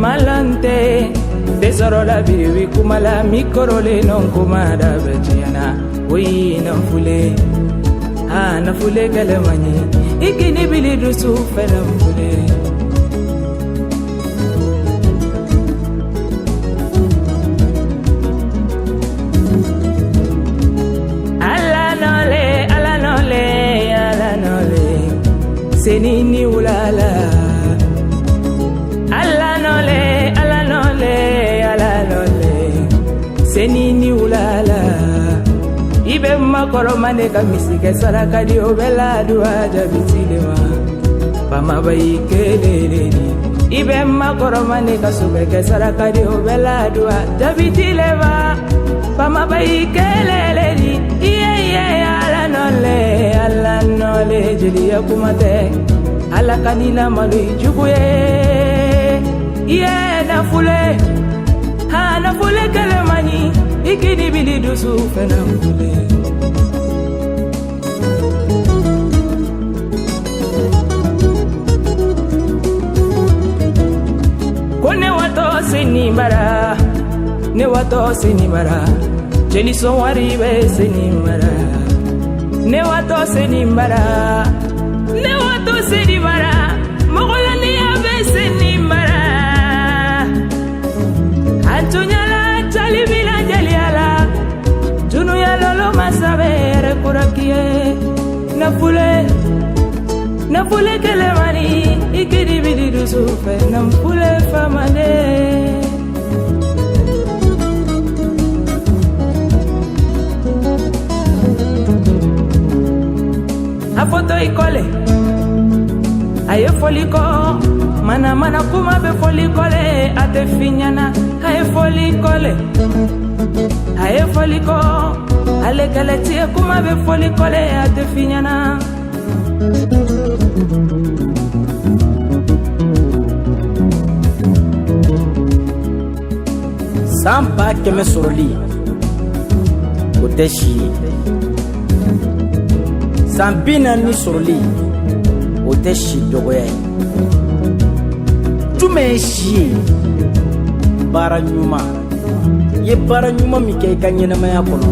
Malante tesoro la biriwi kumala mikorole non kumada betiana wi na fule kalamani ikini bilidu su fela fule ala nole senini ulala ala nole senini ulala ibe makoro mane kamisike saraka di obela dua jabitilema pama bayi keleleni ibe makoro mane kasubeke saraka di obela dua jabitilema pama bayi keleleni iye ala nole jeli yakumate ala kanina malu juguye iye na fule kalamani ikini bilidu su fena fule kone wato seni bara jeli so wari be seni bara ne wato seni bara mogola ni abe seni bara antunyala talibila jeliala tunu ya lolo masabere kurakie na fule kelemani ikidi bididu sufe na fule famane afoto ikole aye foliko mana kuma be folikole ate finyana aye foliko ale galati kuma be folikole ate finyana samba keme soroli oteshi sambina ni soroli oteshi dogoya tume shi baranyuma ye baranyuma mike kanyena maya kono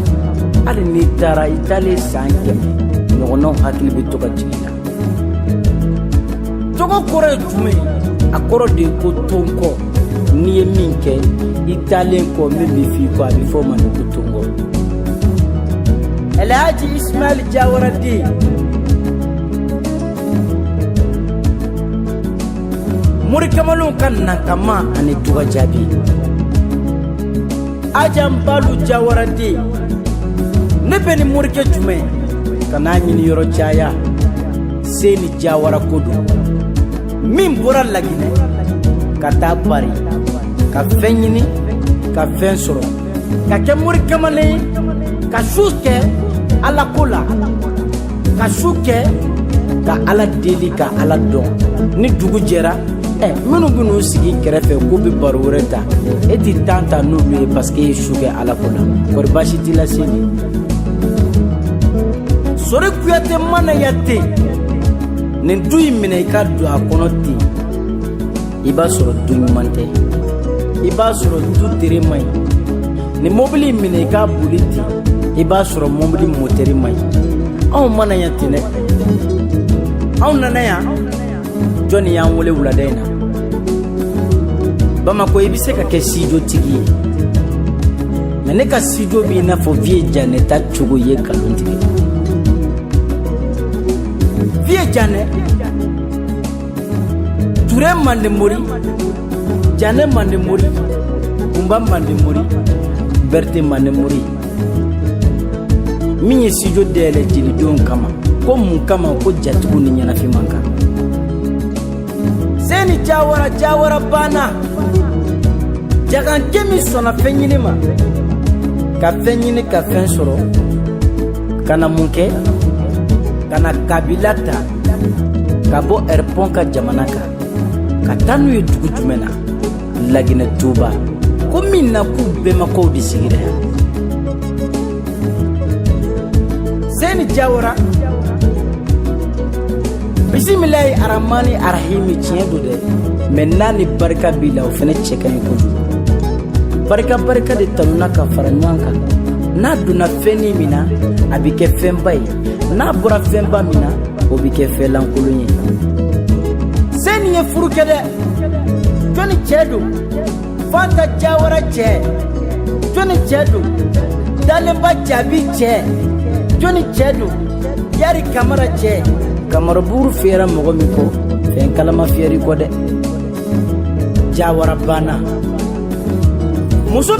ali ni tara itali sanke nono hakili bitoka china togo kore tume akoro de ko tonko ni minke itali ko mbi fi ko abi fo man ko tongo Alhaji Ismail Jawaradi muri kamalun kan nakama ani tuga jabi ajam balu Jawaradi ne beni muri ke jume kana nyini yoro chaya seni Jawara kodu min bora lagine kata bari ka fenyini ka fensoro ka ke muri kamale ka shuke ala kula ka shuke ka ala deli ka ala don ni dugu jera minu binu sigi kerefe ko bi barureta eti tanta nulu parce que shuke ala kula kor bashiti la sini sore kuyate mana yate nin duyi mine ka du akonoti iba soro dunyumante iba soro du tere mai ni mobili mine ka buliti iba soro mobili moteri mai aw mana yate ne aw nana ya joni ya wole wuladena Bamako ibise ka ke sijo tigi ne ka sijo bi na fo vie janeta chugo ye kaluntigi vie jane ture mande mori jane mande mori umba mande mori berte mande mori minye sijo dele jili don kama ko mun kama ko jatugu ni nyana fi manka seni Jawara bana jagan kemi sona fenyini ma ka fenyini ka fen soro kana mun kɛ kana kabila ta ka bɔ Airpont ka jamana kan ka taa n'u ye dugu jumɛn na Laginɛ Tuba ko min na k'u bɛnbakaw de sigira yan. Seni Jawara bisimilayi aramani arahimi tiɲɛ don dɛ mɛ n'a ni barika b'i la o fɛnɛ cɛ ka ɲi kojugu. Barika de tanuna ka fara ɲɔgɔn kan. N'a donna fɛnni min na a bɛ kɛ fɛnba ye, n'a bɔra fɛnba min na o bɛ kɛ fɛnlankolon ye. Seni ye furu kɛ dɛ, jɔnni cɛ don? Fanta Jawara cɛ, jɔnni cɛ don? Dalenba Jabi cɛ, jɔnni cɛ don? Yari Kamara cɛ. Kamara buru fɛra mɔgɔ min kɔ fɛn kalama fɛri kɔ dɛ. Jawara banna. Muso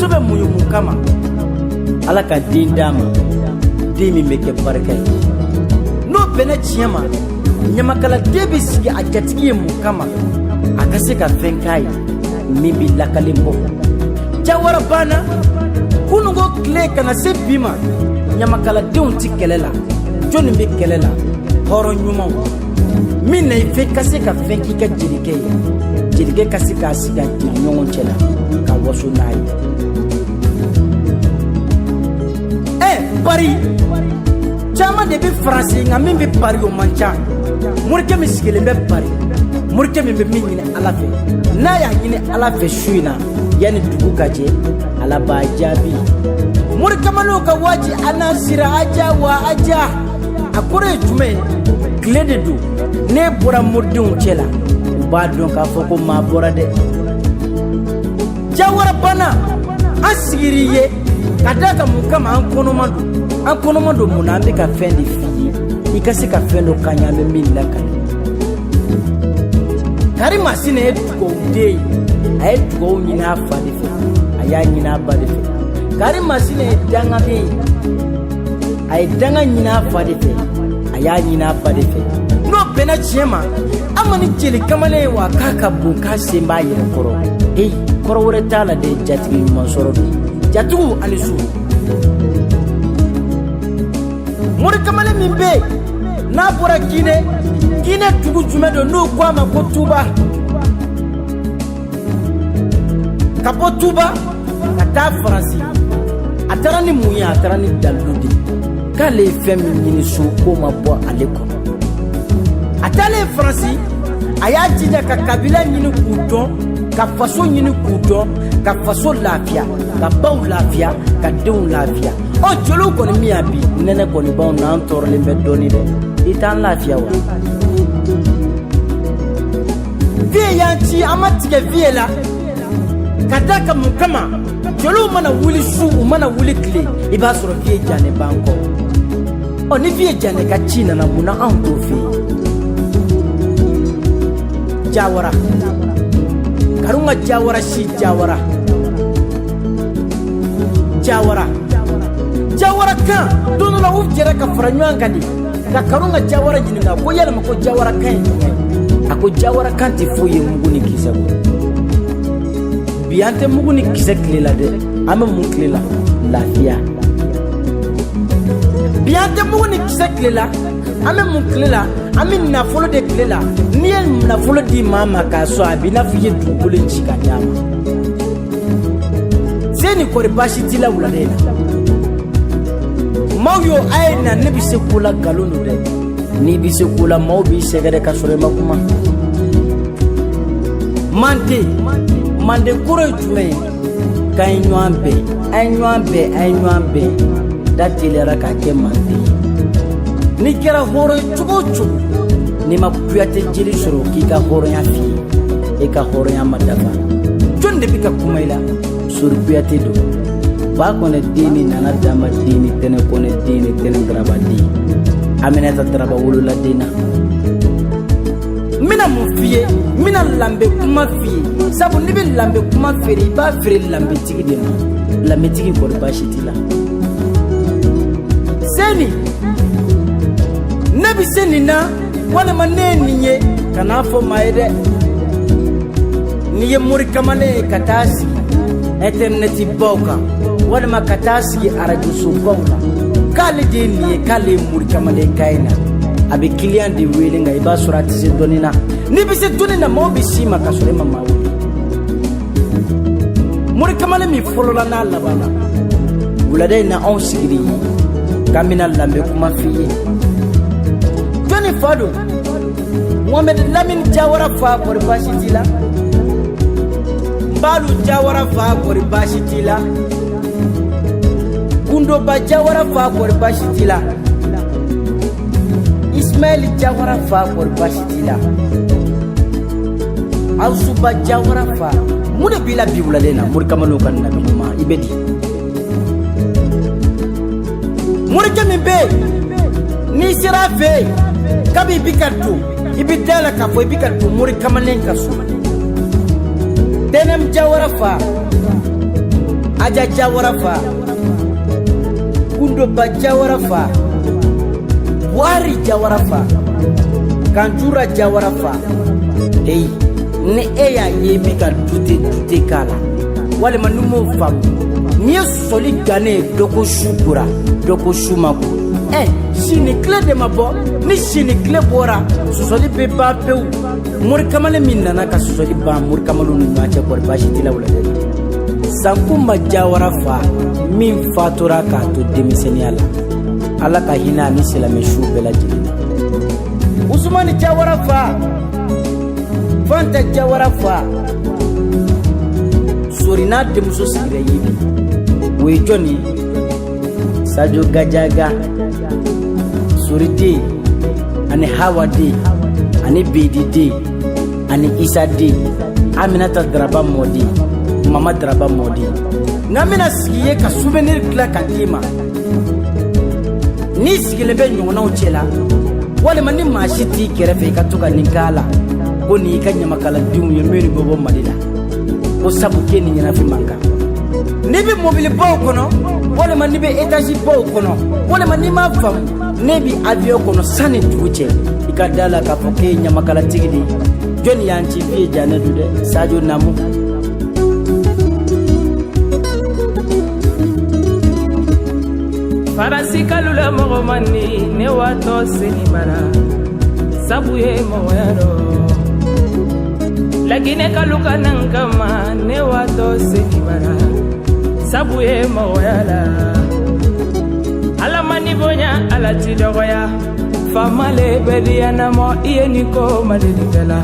bɛ muɲu mun kama? Ala ka den d'a ma, den min bɛ kɛ barika ye. N'o bɛnna tiɲɛ ma, ɲamakala den bɛ sigi a jatigi ye mun kama? A ka se ka fɛn k'a ye min bɛ lakalen bɔ. Jawara banna. Kununko tile kana se bi ma, ɲamakaladenw ti kɛlɛ la. Jɔnni bɛ kɛlɛ la? Hɔrɔn ɲumanw min na i fɛ ka se ka fɛn k'i ka jelikɛ ye, jelikɛ ka se k'a sigi a jeli ɲɔgɔn cɛ la ka waso n'a ye. Pari caman de bɛ Faransi nka min bɛ pari o man ca. Morikɛ min sigilen bɛ pari, morikɛ min bɛ min ɲini Ala fɛ, n'a y'a ɲini Ala fɛ su in na yanni dugu ka jɛ Ala b'a jaabi. Morikɛmaniw ka waati ana sira aja wa aja. A kɔrɔ ye jumɛn ye? Tile de don, ne bɔra moridenw cɛ la u b'a dɔn k'a fɔ ko maa bɔra dɛ. Jawara banna. An sigir'i ye ka da ka mun kama an kɔnɔma don mun na an bɛ ka fɛn de f'i ye i ka se ka fɛn dɔ kaɲɛ an bɛ min lakale. Karim Masina ye dugawuden ye, a ye dugawu ɲini a fa de fɛ, a y'a ɲini a ba de fɛ. Karim Masina ye dangaden ye, a ye danga ɲini a fa de fɛ, a y'a ɲini a ba de fɛ. N'o bɛnna tiɲɛ ma, an kɔni jeli kamalen ye wa k'a ka bon k'a sen b'a yɛrɛ kɔrɔ. Kɔrɔ wɛrɛ t'a la de, jatigi ɲuman sɔrɔ don. Jatigiw ani su. Morikamalen min bɛ yen n'a bɔra Ginɛ dugu jumɛn don n'o ko a ma ko Tuba. Ka bɔ Tuba ka taa Faransi, a taara ni mun ye? A taara ni dalilu de k'ale ye fɛn min ɲini so k'o ma bɔ ale kɔnɔ. A taalen Faransi, a y'a jija ka kabila ɲini k'u dɔn, ka faso ɲini k'u dɔn, ka faso lafiya, ka baw lafiya, ka denw lafiya. Jeliw kɔni min y'a bi nɛnɛ kɔni b'anw na, an tɔɔrɔlen bɛ dɔɔnin dɛ. I t'an lafiya wa? Vie y'an ci, an ma tigɛ vie la ka da ka mun kama? Jeliw mana wuli su, u mana wuli tile, i b'a sɔrɔ vie janɛ b'an kɔ. Ni vie janɛ ka ci nana mun na anw t'o fɛ yen? Jawara, Karunga Jawara si Jawara. Jawara kan don dɔ la u jɛra ka fara ɲɔgɔn kan de ka Karunga Jawara ɲininka ko yalama ko Jawara kan ye jumɛn? A ko Jawara kan tɛ foyi ye mugu ni kisɛ kɔ. Bi an tɛ mugu ni kisɛ tile la dɛ, an bɛ mun tile la? Lafiya. Bi an tɛ mugu ni kisɛ tile la, an bɛ mun tile la? An bɛ nafolo de tile la. N'i ye nafolo di maa ma k'a sɔn, a b'i n'a fɔ i ye dugukolo ci ka d'a ma. Seni kɔri baasi t'i la wulada in na? Maaw yo, a ye na, ne bɛ se ko la nkalon don dɛ. N'i bɛ se ko la maaw b'i sɛgɛrɛ ka sɔrɔ i ma kuma. Mande kɔrɔ ye jumɛn ye? K'an ye ɲɔgɔn bɛn, a ye ɲɔgɔn bɛn, da teliyara k'a kɛ Mande ye. N'i kɛra hɔrɔn ye cogo o cogo, n'i ma Kuyatɛ jeli sɔrɔ k'i ka hɔrɔnya f'i ye, e ka hɔrɔnya ma dafa. Jɔn de bɛ ka kuma i la? Sori Kuyatɛ don. Ba kɔnɛ den ni Nana Dama den ni Tɛnɛ Kɔnɛ den ni Tɛnɛ Daraba den, Aminata Daraba wolola den na. N bɛna mun f'i ye? N bɛna lanbe kuma f'i ye, sabu n'i bɛ lanbe kuma feere i b'a feere lanbetigi de ma. Lanbetigi kɔni baasi t'i la. Seni, ne bɛ se nin na walima ne ye nin ye kan'a fɔ maa ye dɛ. N'i ye morikamalen ye ka taa sigi interneti baw kan, walima ka taa sigi arajosobaw la k'ale de ye nin ye k'ale ye morikamalen ka ye na a bɛ kiliyan de wele nka i b'a sɔrɔ a tɛ se dɔnni na n'i bɛ se dɔnni na maaw bɛ s'i ma ka sɔrɔ e ma maa wele morikamalen min fɔlɔla n'a labanna wulada in na anw sigili k'an bɛna lamɛn kuma f'i ye jɔnni fa don Mohamed Lamine Jawara fa kɔri baasi t'i la Mbalu Jawara fa kɔri baasi t'i la Gundoba Jawara fa kɔri baasi t'i la Ismail Jawara fa kɔri baasi t'i la Awsuba Jawara fa mun de b'i la bi wulalen na morikamalenw ka nabi ɲuman i bɛ di morikɛ min bɛ yen n'i sera a fɛ yen kabi i bi ka don i bi dala k'a fɔ i bi ka don morikamalen ka so Denem Jawara fa Aja Jawara fa Gundoba Jawara fa Wari Jawara fa Kanjura Jawara fa hey ne e y'a ye bi ka dute k'a la walima n'u m'o faamu n'i ye sɔsɔli gannen dɔ ko su kora dɔ ko su ma ko sini tile de ma bɔ ni sini tile bɔra sɔsɔli bɛ ban pewu morikamalen min nana ka sɔsɔli ban morikamalenw ni ɲɔgɔn cɛ kɔri baasi t'i la wulada in Sankumba Jawara fa min fatura k'a to denmisɛnniya la Ala ka hinɛ a ni silamɛ su bɛɛ lajɛlen na Usumani Jawara fa Fanta Jawara fa Sori n'a denmuso sigira ye bi o ye jɔn ye Sadio Gajaga Sori den ani Hawa den ani Bedi den ani Isa den Aminata Daraba mɔden Mama Daraba mɔden n'an bɛna sigi ye ka souvenir dilan ka d'i ma n'i sigilen bɛ ɲɔgɔnnaw cɛla walima ni maa si t'i kɛrɛfɛ i ka to ka nin k'a la ko nin y'i ka ɲamakaladenw ye minnu bɛ bɔ Mali la ko sabu k'e ni ɲɛnafin man kan n'i bɛ mobilibaw kɔnɔ walima n'i bɛ étage baw kɔnɔ walima n'i m'a faamu ne bɛ avion kɔnɔ sanni dugu cɛ i ka da la k'a fɔ k'e ye ɲamakalatigi de ye jɔnni y'an ci f'i ye janɛ don dɛ Sadio Namu Farasi kalula mɔgɔ man di ne watɔ seni mara sabu ye mɔgɔya dɔ laginɛ kalu ka nan kama ne watɔ seni mara sabu ye mɔgɔya la Ala mani bonya Ala ti dɔgɔya famale bɛ diyanamɔ i ye ni ko malilikɛla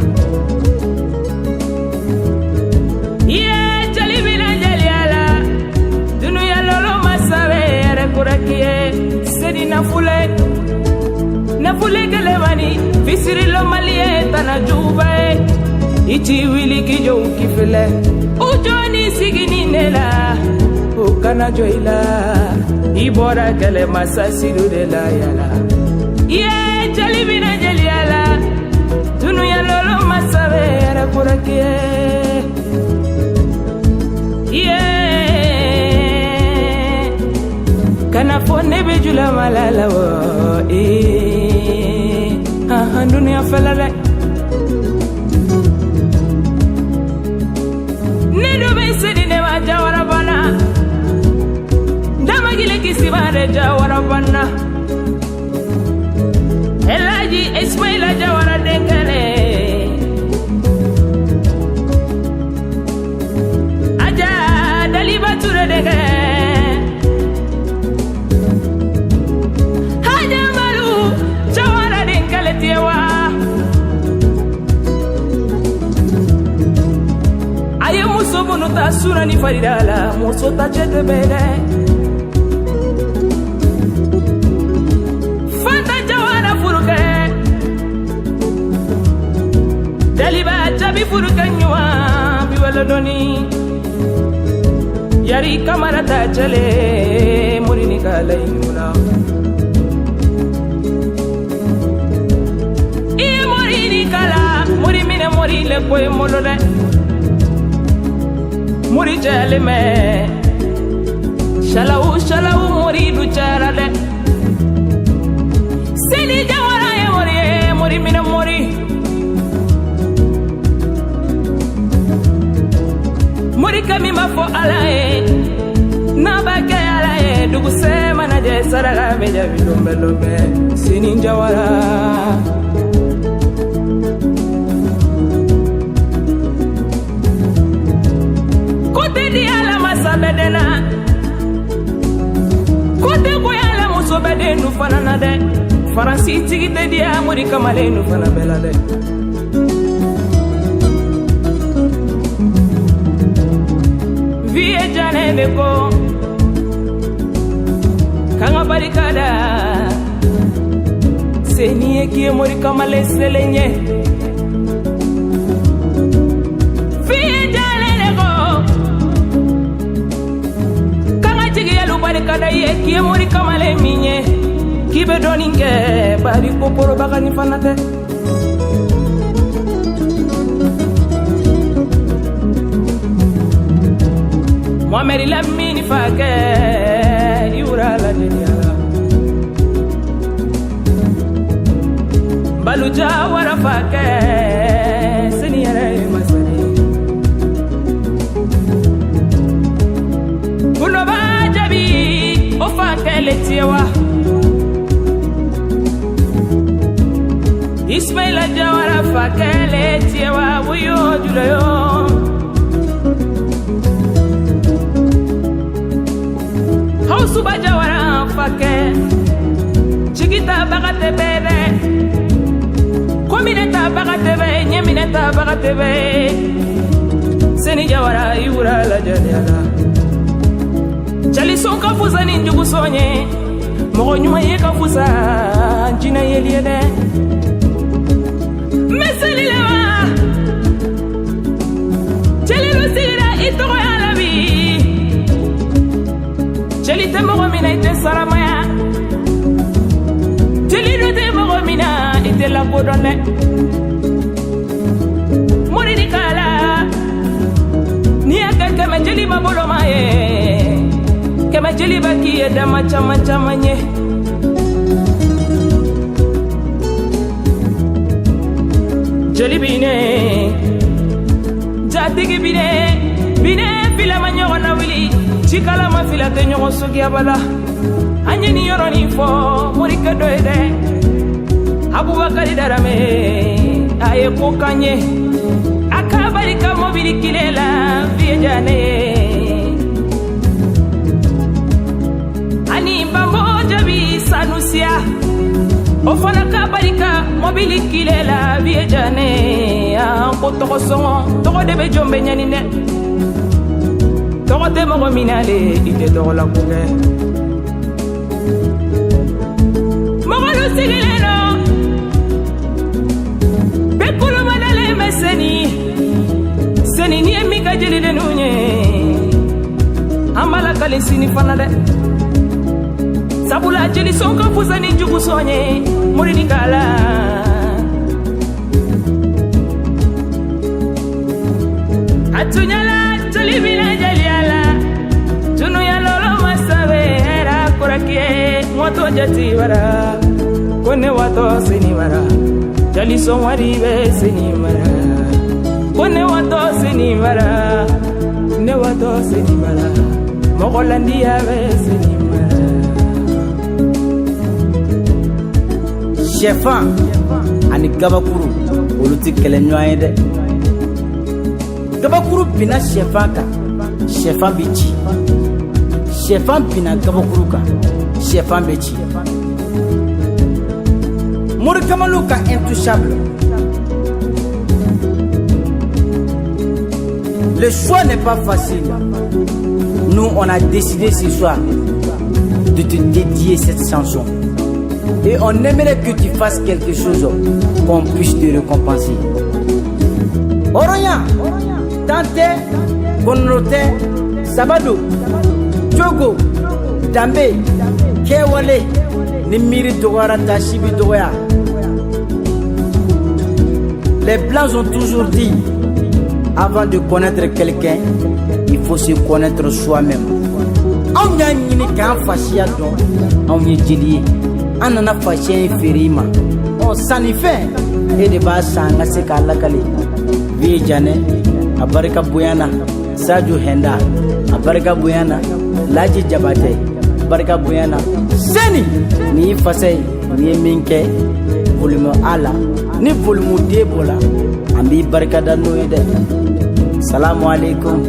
Sedi nafule kelewani fisiri lo malie tana juba iti wili kijo kifele ujoni sigini nela ukana joila ibora kele masasiru de la yala ye jali bina jali yala tunu ya lolo masabe yara kurakie ye kana fone be jula malala wo dunia falale ne do be sedi ne ma Jawara bana dama gile kisibare Jawara bana Elaji Ismail Jawara dengale aja daliba ture dengale aye muso bunu ta sura ni faridala muso ta chete bele Fanta Jawara furuke daliba jabi furuke nywa bi wala doni yari kamara ta chele murini kala inguna muri mine muri le koy molode muri jale me shalau muri du charade seni Jawara e muri mine muri kami ma fo ala e Nabake ala ye dugu sema na je saraka beja bilombe lombe Seni Jawara Kote di ala masabedena Kote ko ala musobedenu fanana de Faransi tigite di amuri kamalenu fanabela de Vie jane beko Kanga barikada Seni eki mori kamale selenye Vie jane beko Kanga jigi yalu barikada eki mori kamale minye Kibe doninke bari poporo bagani fanate Muhammad Lamini fake yura la deniala Balu Jawara fake Seni yare masari Kuno bajabi o fake letiewa Ismaila Jawara fake letiewa wuyo julayo Suba Jawara fake Chikita bagate bebe Komineta bagate be Nyemineta bagate be Seni Jawara yura la jadiala Chali son kafusa ni njugu sonye Mogo nyuma ye kafusa Njina yeliede Meseli lewa Chali lusira itoko ya labi Jeli te mogo mina ite saramaya Jeli no te mogo mina ite la kodone Mori di kala Ni ake keme jeli mabolo maye Keme jeli baki ye dama chama chama nye Jeli bine Jatigi bine Bine fila manyo wana wili Chikala mafila te nyogo sogi abala Anye ni yoro ni fo Morika doede Abubakari darame Aye kokanye Akabarika mobili kilela Vie jane Ani mbambo jabi sanusia Ofana kabarika mobili kilela Vie jane Anko toko songo Toko debe jombe nyanine Togo te mogo minale ite togo la kuge Mogo lu sigileno Bekulu manale me Seni ni emika jeli de nunye Ambala kale sini fanade Sabula jeli sonka fusa ni jugu sonye Muri ni kala Atunyala jeli bina jeli Moto jati wara Kone wato seni wara Jali son wari be seni wara Kone wato seni wara Ne wato seni wara Mogolandi ya be seni wara Chefan ani Gabakuru oluti kele nyoye de Gabakuru bina chefan ka Chefan bichi Chefan bina Gabakuru ka Chefan bichi Mori Kamaluka intouchable. Le choix n'est pas facile. Nous, on a décidé ce soir de te dédier cette chanson. Et on aimerait que tu fasses quelque chose qu'on puisse te récompenser. Oroya, Tante, Bonote, Sabado, Djogo, Dambe, Kewale, Nimiri Dogara Tashibi Doya. Les Blancs ont toujours dit, avant de connaître quelqu'un, il faut se connaître soi-même. On a une façon on est délié. On a une façon ferima. On s'en y fait. Et de base, on a ce qu'à la calé. Viejane, Abarika Bouyana, Sadio Henda a barika bonyana Laji Jabate barika bonyana Seni ni fase ni min kɛ volume ala ni volume 2 bola an b'i barika da n'o ye dɛ salamu alaikum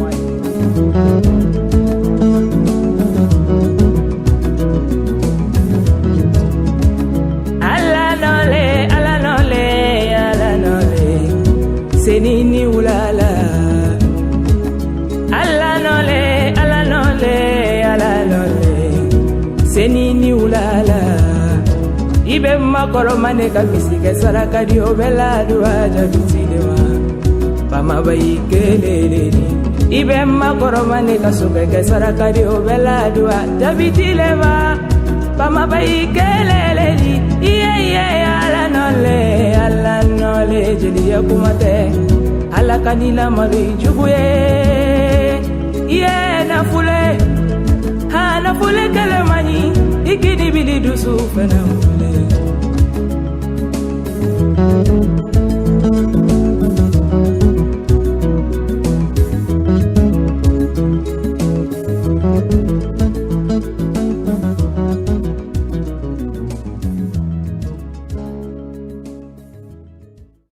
Seni ni ulala ala nole seni ni ulala ibe makoro mane ka misike saraka di obela duwa jabitilewa pama bayi keleleni ibe makoro mane ka soke saraka di obela duwa jabitilewa pama bayi keleleni iye ala nole jeli yakumate ala kanila mari jubuye iye na fule kalemani ikidi bili dusu fena